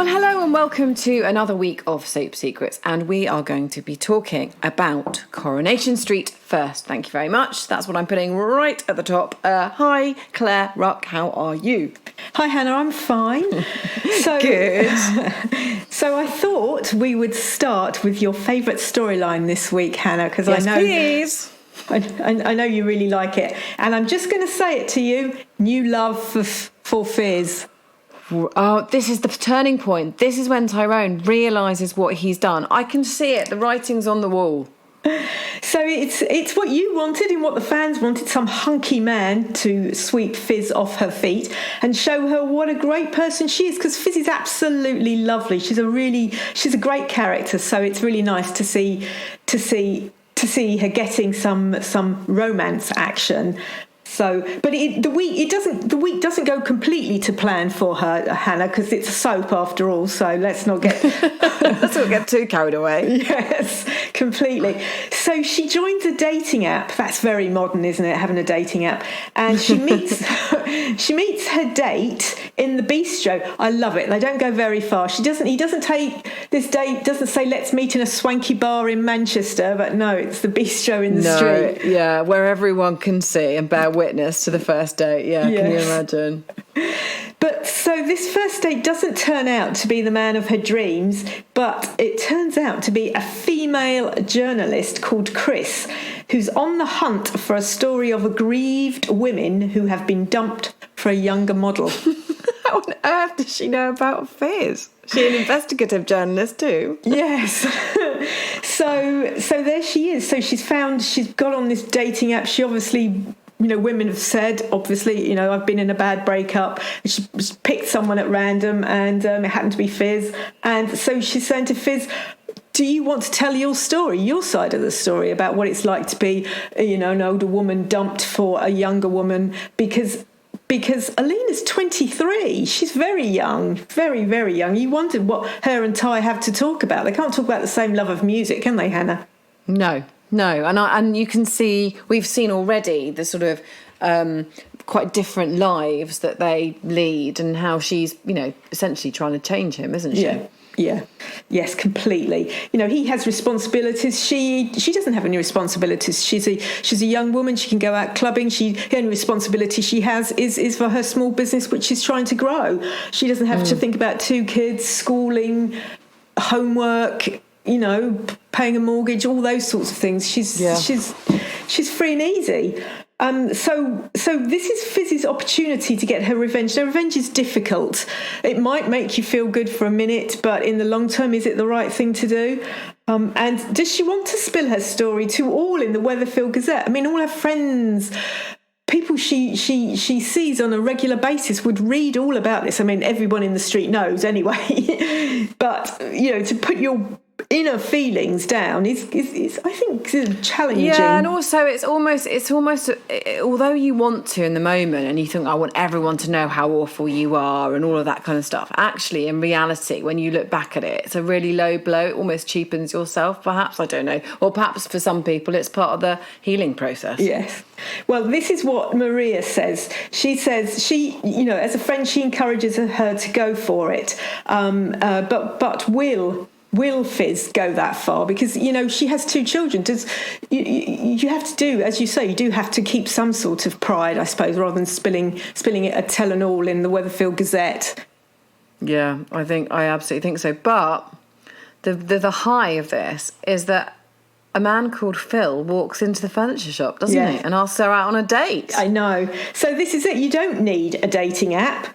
Well, hello and welcome to another week of Soap Secrets, and we are going to be talking about Coronation Street first. Thank you very much. That's what I'm putting right at the top. Hi, Claire Ruck, how are you? Hi, Hannah, I'm fine. Good. So I thought we would start with your favourite storyline this week, Hannah, because Yes, I know... please. I know you really like it. And I'm just going to say it to you, new love for Fizz. Oh, this is the turning point. This is when Tyrone realises what he's done. I can see it. The writing's on the wall. So it's what you wanted and what the fans wanted, some hunky man to sweep Fizz off her feet and show her what a great person she is, because Fizz is absolutely lovely. She's a great character, so it's really nice to see her getting some romance action. So, but the week doesn't go completely to plan for her, Hannah, because it's a soap after all. So let's not get too carried away. Yes, completely. So she joins a dating app. That's very modern, isn't it? Having a dating app, and she meets her date in the bistro. I love it. They don't go very far. He doesn't take this date. Doesn't say let's meet in a swanky bar in Manchester, but no, it's the bistro in the street. Yeah, where everyone can see and bear witness to the first date. Yeah, yes. Can you imagine? But so this first date doesn't turn out to be the man of her dreams, but it turns out to be a female journalist called Chris, who's on the hunt for a story of aggrieved women who have been dumped for a younger model. How on earth does she know about Fizz? She's an investigative journalist too. Yes. So there she is. So she's got on this dating app. She obviously... women have said, obviously, I've been in a bad breakup. She picked someone at random and it happened to be Fizz. And so she's saying to Fizz, do you want to tell your story, your side of the story about what it's like to be, an older woman dumped for a younger woman? Because Alina's 23. She's very young, very, very young. You wondered what her and Ty have to talk about. They can't talk about the same love of music, can they, Hannah? No, and you can see, we've seen already the sort of quite different lives that they lead and how she's, essentially trying to change him, isn't she? Yeah. Yes, completely. He has responsibilities. She doesn't have any responsibilities. She's a young woman. She can go out clubbing. The only responsibility she has is for her small business, which she's trying to grow. She doesn't have to think about 2 kids, schooling, homework, paying a mortgage, all those sorts of things. She's free and easy. So this is Fizz's opportunity to get her revenge. Now, revenge is difficult. It might make you feel good for a minute, but in the long term, is it the right thing to do? And does she want to spill her story to all in the Weatherfield Gazette? I mean, all her friends, people she sees on a regular basis would read all about this. I mean, everyone in the street knows anyway. But, to put your inner feelings down is I think challenging. Yeah, and also it's almost although you want to in the moment and you think I want everyone to know how awful you are and all of that kind of stuff, actually in reality when you look back at it, it's a really low blow. It almost cheapens yourself, perhaps, I don't know, or perhaps for some people it's part of the healing process. Yes. Well, this is what Maria says. She says as a friend she encourages her to go for it, but Will Fizz go that far? Because, she has 2 children. You have to do, as you say, you do have to keep some sort of pride, I suppose, rather than spilling it a tell-all in the Weatherfield Gazette. Yeah, I absolutely think so. But the high of this is that a man called Phil walks into the furniture shop, doesn't he? And asks her out on a date. I know. So this is it. You don't need a dating app.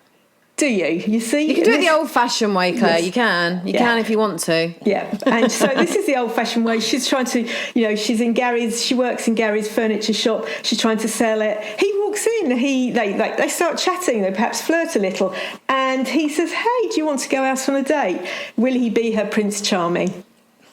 Do you? You see? You can do it the old-fashioned way, Claire. Yes. You can. You can if you want to. Yeah. And so this is the old-fashioned way. She's trying to, she works in Gary's furniture shop. She's trying to sell it. He walks in. They start chatting. They perhaps flirt a little. And he says, hey, do you want to go out on a date? Will he be her Prince Charming?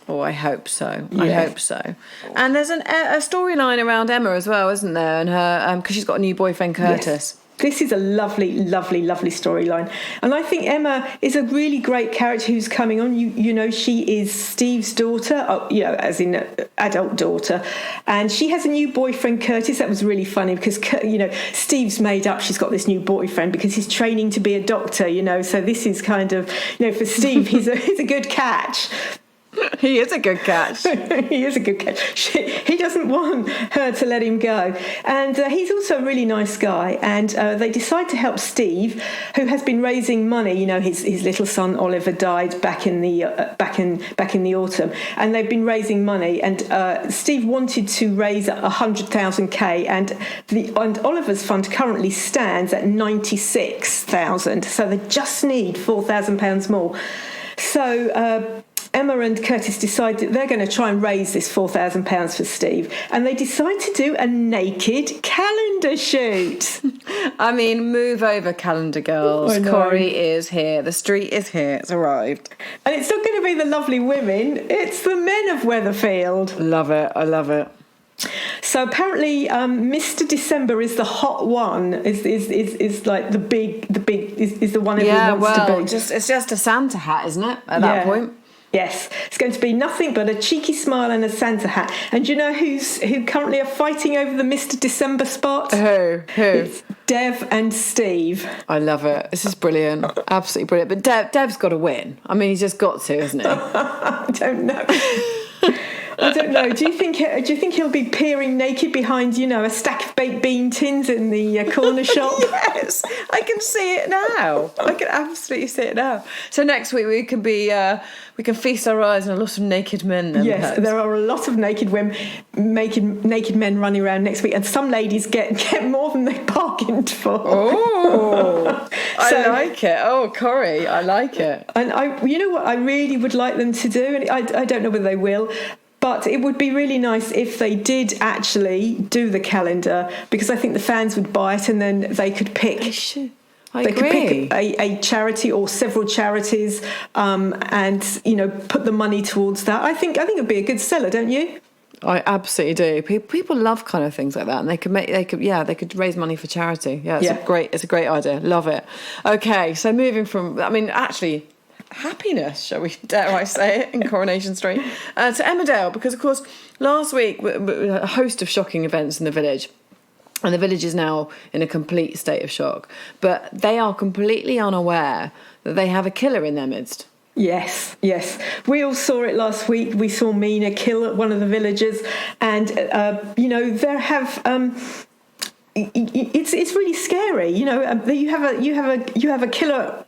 Oh, I hope so. Yeah. I hope so. And there's a storyline around Emma as well, isn't there? And her, because she's got a new boyfriend, Curtis. Yes. This is a lovely, lovely, lovely storyline. And I think Emma is a really great character who's coming on. You know, she is Steve's daughter, as in adult daughter. And she has a new boyfriend, Curtis. That was really funny because, Steve's made up she's got this new boyfriend because he's training to be a doctor, So this is kind of, for Steve, he's a good catch. He is a good catch. He is a good catch. He doesn't want her to let him go. And he's also a really nice guy. And they decide to help Steve, who has been raising money. His little son Oliver died back in the autumn, and they've been raising money. And Steve wanted to raise 100,000 K, and Oliver's fund currently stands at 96,000. So they just need £4,000 more. So Emma and Curtis decide that they're going to try and raise this £4,000 for Steve, and they decide to do a naked calendar shoot. I mean, move over, calendar girls. Corrie is here. The street is here. It's arrived. And it's not going to be the lovely women. It's the men of Weatherfield. Love it. I love it. So apparently, Mr. December is the hot one. Is like the big is the one everyone wants to be. It's just a Santa hat, isn't it? At that point. Yes, it's going to be nothing but a cheeky smile and a Santa hat. And do you know who currently are fighting over the Mr. December spot? Who? It's Dev and Steve. I love it. This is brilliant. Absolutely brilliant. But Dev's got to win. I mean, he's just got to, hasn't he? I don't know. I don't know. Do you think he'll be peering naked behind, a stack of baked bean tins in the corner shop? Yes, I can see it now. I can absolutely see it now. So next week we can feast our eyes on a lot of naked men. Then, yes, perhaps. There are a lot of naked women, naked men running around next week, and some ladies get more than they bargained for. Oh, I like it. Oh, Corrie, I like it. And you know what I really would like them to do, and I don't know whether they will. But it would be really nice if they did actually do the calendar, because I think the fans would buy it, and then they could pick. I agree. Could pick a charity or several charities, and put the money towards that. I think it'd be a good seller, don't you? I absolutely do. People love kind of things like that, and they could raise money for charity. It's a great idea. Love it. Okay, so moving from, actually, happiness, dare I say it, in Coronation Street, to Emmerdale, because of course last week a host of shocking events in the village, and the village is now in a complete state of shock, but they are completely unaware that they have a killer in their midst. Yes. We all saw it last week. We saw Mina kill one of the villagers, and there have. It's really scary. You have a killer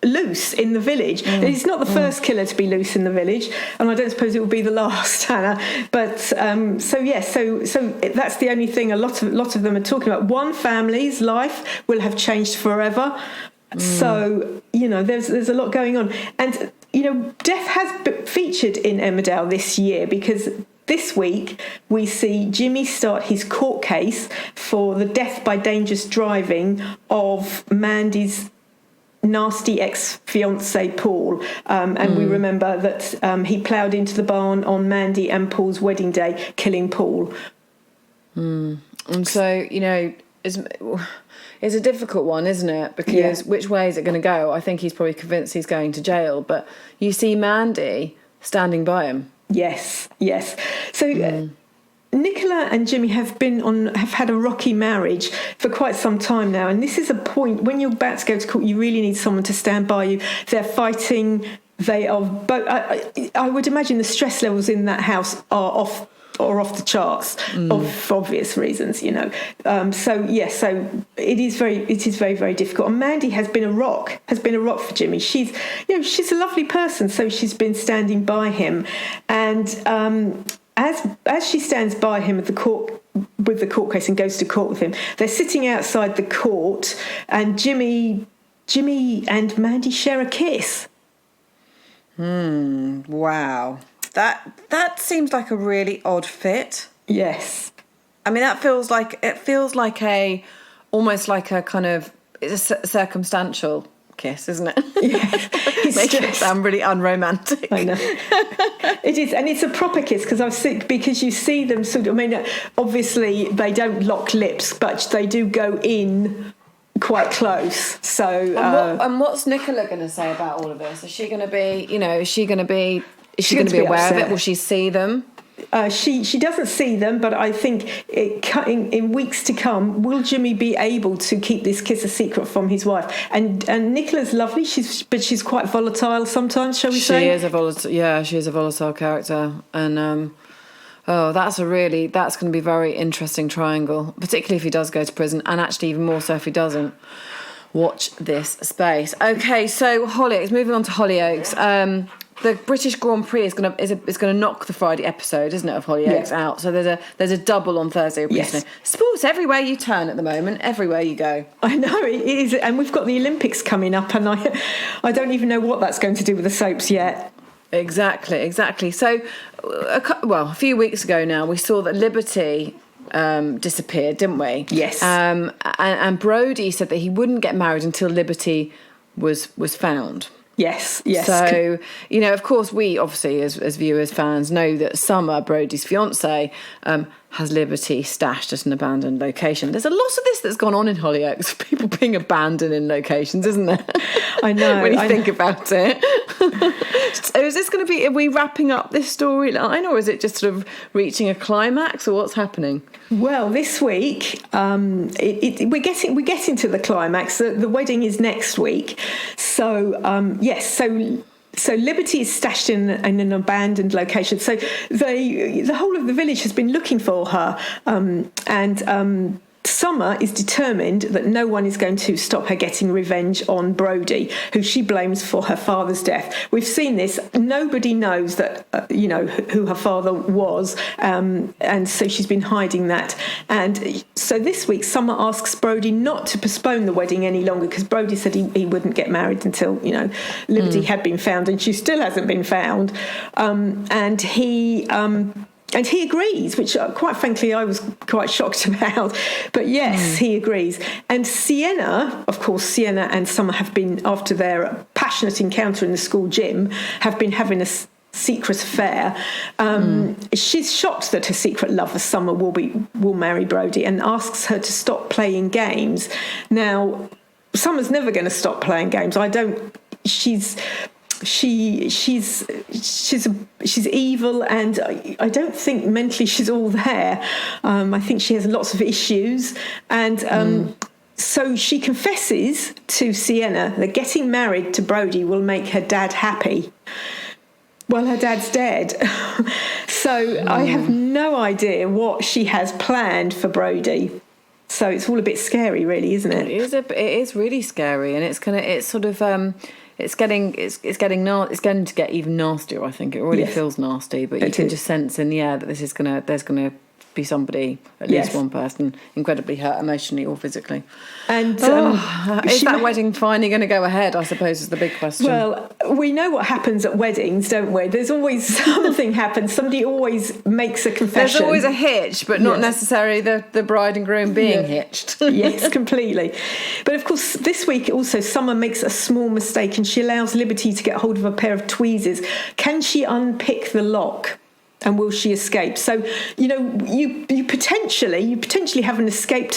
loose in the village. It's not the first killer to be loose in the village, and I don't suppose it will be the last, Hannah. But so that's the only thing a lot of them are talking about. One family's life will have changed forever. So there's a lot going on, and death has featured in Emmerdale this year, because this week we see Jimmy start his court case for the death by dangerous driving of Mandy's nasty ex-fiancé Paul, and we remember that he ploughed into the barn on Mandy and Paul's wedding day, killing Paul. And so it's a difficult one, isn't it? Because which way is it going to go? I think he's probably convinced he's going to jail, but you see Mandy standing by him. Yes. So Nicola and Jimmy have had a rocky marriage for quite some time now, and this is a point when you're about to go to court, you really need someone to stand by you. They're fighting. They are. But I would imagine the stress levels in that house are off the charts for obvious reasons. So it is very, very difficult. And Mandy has been a rock for Jimmy. She's a lovely person, so she's been standing by him, and. As she stands by him with the court case and goes to court with him, they're sitting outside the court, and Jimmy and Mandy share a kiss. Wow. That seems like a really odd fit. Yes. I mean, it feels like almost like a kind of, it's a circumstantial kiss, isn't it? Yeah. Making it sound really unromantic. I know. It is, and it's a proper kiss, because you see them sort of, obviously they don't lock lips, but they do go in quite close. So and what's Nicola going to say about all of this? Is she going to be, is she going to be aware upset. of it? Will she see them? She doesn't see them, but I think in weeks to come, will Jimmy be able to keep this kiss a secret from his wife? And Nicola's lovely, but she's quite volatile sometimes, shall we say? She is a volatile character, and that's going to be a very interesting triangle, particularly if he does go to prison, and actually even more so if he doesn't. Watch this space. Okay, so Hollyoaks. Moving on to Hollyoaks. The British Grand Prix is going to knock the Friday episode, isn't it, of Hollyoaks out? So there's a double on Thursday. Yes. Sports everywhere you turn at the moment, everywhere you go. I know it is, and we've got the Olympics coming up, and I don't even know what that's going to do with the soaps yet. Exactly. So, a few weeks ago now, we saw that Liberty disappeared, didn't we? Yes. And Brody said that he wouldn't get married until Liberty was found. Yes. So, of course, we obviously, as viewers, fans, know that Summer, Brody's fiancée, has Liberty stashed at an abandoned location. There's a lot of this that's gone on in Hollyoaks, people being abandoned in locations, isn't there? I know. When you think about it. So is this going to be, are we wrapping up this storyline, or is it just sort of reaching a climax, or what's happening? Well, this week we're getting to the climax. The wedding is next week, so yes. So Liberty is stashed in an abandoned location. So the whole of the village has been looking for her, and Summer is determined that no one is going to stop her getting revenge on Brody, who she blames for her father's death. We've seen this. Nobody knows that, who her father was, and so she's been hiding that. And so this week, Summer asks Brody not to postpone the wedding any longer, because Brody said he wouldn't get married until, Liberty had been found, and she still hasn't been found. And he agrees, which quite frankly I was quite shocked about. But yes, he agrees. And Sienna and Summer have been, after their passionate encounter in the school gym, have been having a secret affair. She's shocked that her secret lover Summer will marry Brody, and asks her to stop playing games. Now, Summer's never going to stop playing games. She's evil, and I don't think mentally she's all there. I think she has lots of issues, and so she confesses to Sienna that getting married to Brody will make her dad happy. Well, her dad's dead. So I have no idea what she has planned for Brody. So it's all a bit scary, really, isn't it? It is really scary, and it's getting to get even nastier. I think it already feels nasty, but you can just sense in the air that there's gonna be somebody, at least one person, incredibly hurt emotionally or physically. And is that wedding finally going to go ahead, I suppose, is the big question. Well, we know what happens at weddings, don't we? There's always something happens. Somebody always makes a confession. There's always a hitch, but not necessarily the bride and groom being hitched. Yes, completely. But of course, this week also Summer makes a small mistake, and she allows Liberty to get hold of a pair of tweezers. Can she unpick the lock? And will she escape? So, you potentially have an escaped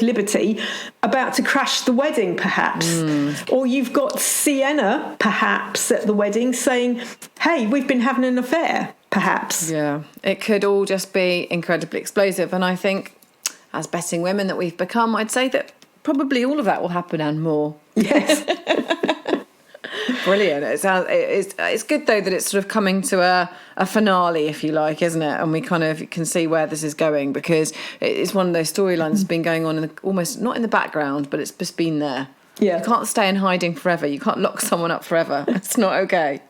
Liberty about to crash the wedding, perhaps. Or you've got Sienna, perhaps, at the wedding saying, hey, we've been having an affair, perhaps. Yeah, it could all just be incredibly explosive. And I think, as betting women that we've become, I'd say that probably all of that will happen and more. Yes. Brilliant. It's good though that it's sort of coming to a finale, if you like, isn't it? And we kind of can see where this is going, because it's one of those storylines that's been going on almost not in the background, but it's just been there. Yeah. You can't stay in hiding forever. You can't lock someone up forever. It's not okay.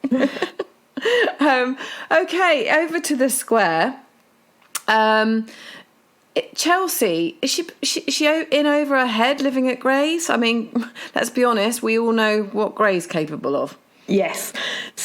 Okay, over to the square. Chelsea, is she in over her head living at Gray's? I mean, let's be honest, we all know what Gray's capable of. Yes.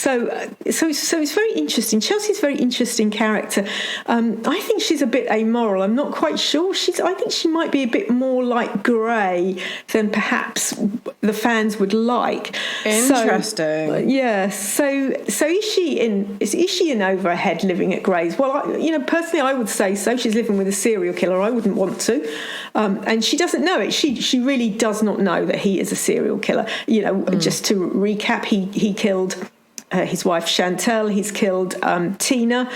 it's very interesting. Chelsea's a very interesting character. I think she's a bit amoral. I'm not quite sure. I think she might be a bit more like Grey than perhaps the fans would like. Interesting. So is she in over her head living at Grey's? Well, personally, I would say so. She's living with a serial killer. I wouldn't want to, and she doesn't know it. She really does not know that he is a serial killer. Just to recap, he killed his wife Chantel. He's killed Tina.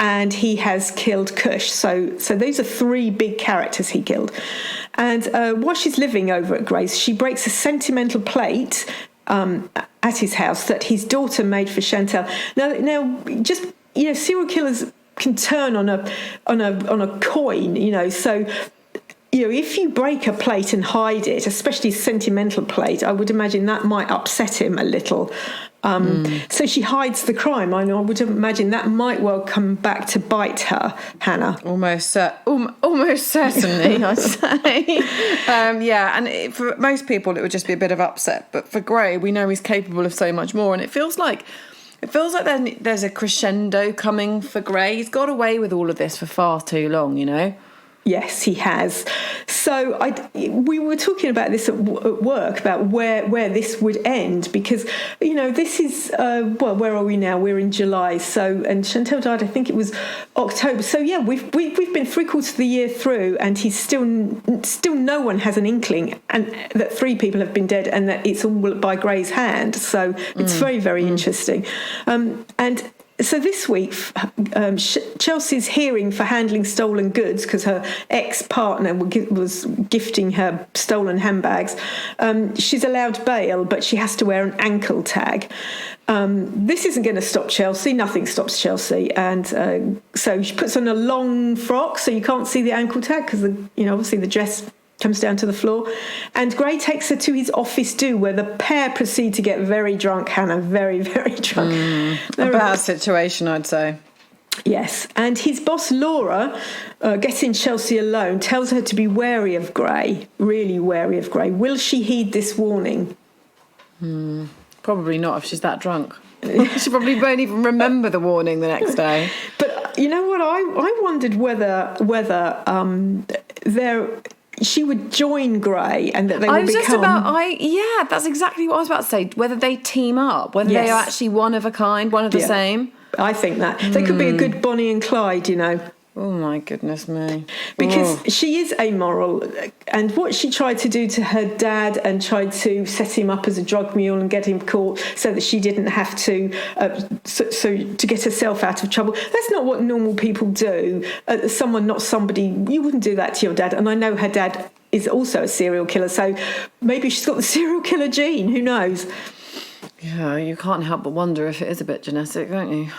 And he has killed Kush. So those are three big characters he killed. And while she's living over at Grey's, she breaks a sentimental plate at his house that his daughter made for Chantel. Now, just serial killers can turn on a coin. So. If you break a plate and hide it, especially a sentimental plate, I would imagine that might upset him a little. So she hides the crime. I would imagine that might well come back to bite her, Hannah. Almost certainly, I'd say. And for most people, it would just be a bit of upset. But for Grey, we know he's capable of so much more, and it feels like there's a crescendo coming for Grey. He's got away with all of this for far too long, Yes, he has. So we were talking about this at work, about where this would end, because, this is, where are we now? We're in July. So, and Chantel died, I think it was October. So, yeah, we've been 3/4 of the year through, and he's still no one has an inkling and that 3 people have been dead and that it's all by Grey's hand. So it's very, very interesting. And so this week, Chelsea's hearing for handling stolen goods because her ex-partner was gifting her stolen handbags. She's allowed bail, but she has to wear an ankle tag. This isn't going to stop Chelsea. Nothing stops Chelsea. And so she puts on a long frock so you can't see the ankle tag because, obviously the dress comes down to the floor. And Grey takes her to his office do, where the pair proceed to get very drunk, Hannah, very, very drunk. A bad situation, I'd say. Yes, and his boss, Laura, getting Chelsea alone, tells her to be wary of Grey, really wary of Grey. Will she heed this warning? Probably not if she's that drunk. She probably won't even remember the warning the next day. But you know what? I wondered whether she would join Grey and that they would become... that's exactly what I was about to say. Whether they team up, whether they are actually one of a kind, one of the same. I think that. They could be a good Bonnie and Clyde, Oh, my goodness me. Because she is amoral, and what she tried to do to her dad and tried to set him up as a drug mule and get him caught so that she didn't have to, to get herself out of trouble. That's not what normal people do. Not somebody, you wouldn't do that to your dad. And I know her dad is also a serial killer, so maybe she's got the serial killer gene, who knows? Yeah, you can't help but wonder if it is a bit genetic, don't you?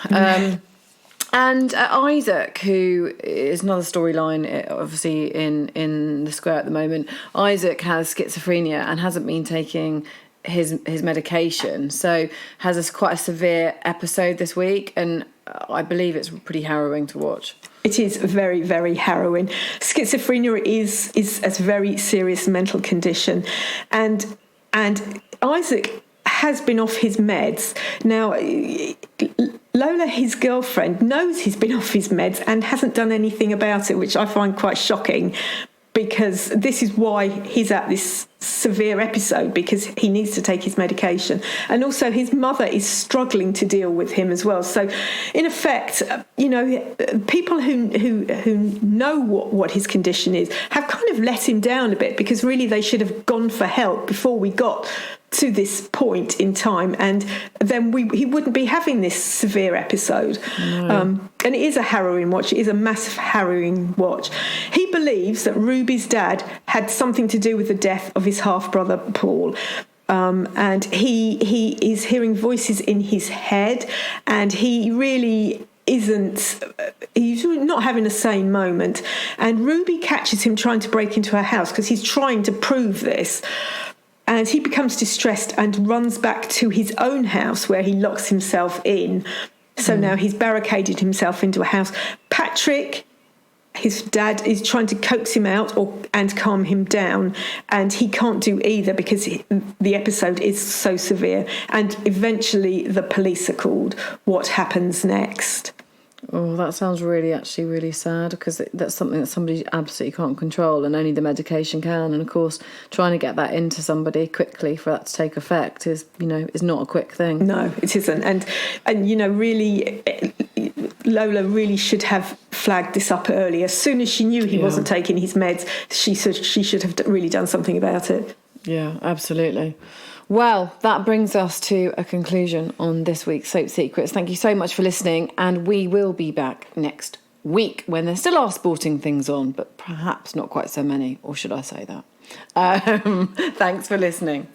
And Isaac, who is another storyline, obviously in the Square at the moment. Isaac has schizophrenia and hasn't been taking his medication, so has quite a severe episode this week, and I believe it's pretty harrowing to watch. It is very, very harrowing. Schizophrenia is a very serious mental condition, and Isaac has been off his meds. Now, Lola, his girlfriend, knows he's been off his meds and hasn't done anything about it, which I find quite shocking, because this is why he's at this severe episode, because he needs to take his medication. And also his mother is struggling to deal with him as well. So in effect, people who know what his condition is have kind of let him down a bit, because really they should have gone for help before we got to this point in time, and then he wouldn't be having this severe episode. And it is a harrowing watch. It is a massive harrowing watch. He believes that Ruby's dad had something to do with the death of his half-brother Paul. And he is hearing voices in his head, and he really he's not having a sane moment. And Ruby catches him trying to break into her house because he's trying to prove this. And he becomes distressed and runs back to his own house, where he locks himself in. So now he's barricaded himself into a house. Patrick his dad is trying to coax him out and calm him down, and he can't do either because the episode is so severe. And eventually the police are called. What happens next? Oh, that sounds really sad, because that's something that somebody absolutely can't control, and only the medication can. And of course, trying to get that into somebody quickly for that to take effect is not a quick thing. No, it isn't. And really, Lola really should have flagged this up earlier. As soon as she knew he wasn't taking his meds, she should have really done something about it. Yeah, absolutely. Well, that brings us to a conclusion on this week's Soap Secrets. Thank you so much for listening, and we will be back next week when there still are sporting things on, but perhaps not quite so many, or should I say that? Thanks for listening.